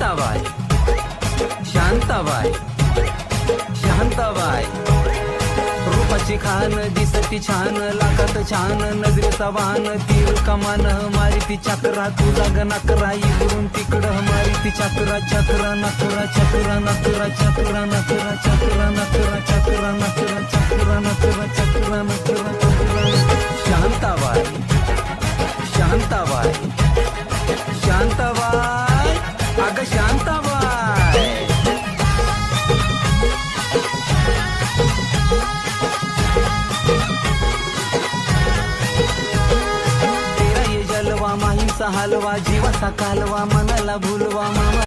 शांताबाई शांताबाई शांताबाई रूपाची खान दिसती छान लाखात छान नजरेचा वाहन तीर कमान मारी ती चक्रा तुझा गनाकरा इकडून तिकडं मारी ती चक्रा चक्रा नकरा चक्रा नकरा चक्रा नकरा चक्रा नकरा चक्रा नकरा चक्रा नकरा चक्रा नकरा शांताबाई शांताबाई शांताबाई अगं शांताबाई तेरा ये जलवा माहीचा हलवा जीवाचा कालवा मनाला भुलवा मामा